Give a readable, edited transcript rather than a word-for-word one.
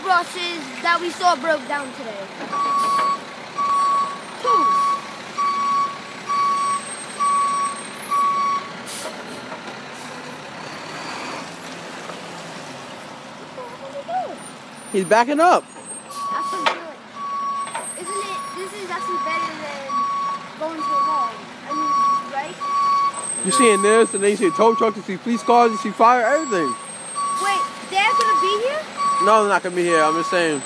buses that we saw broke down today. 2. He's backing up. That's so good. Isn't it? This is actually better than going to a mall. I mean, right? You're seeing this, and then you see a tow truck, you see police cars, you see fire, everything. Wait, they're gonna be here? No, they're not gonna be here. I'm just saying.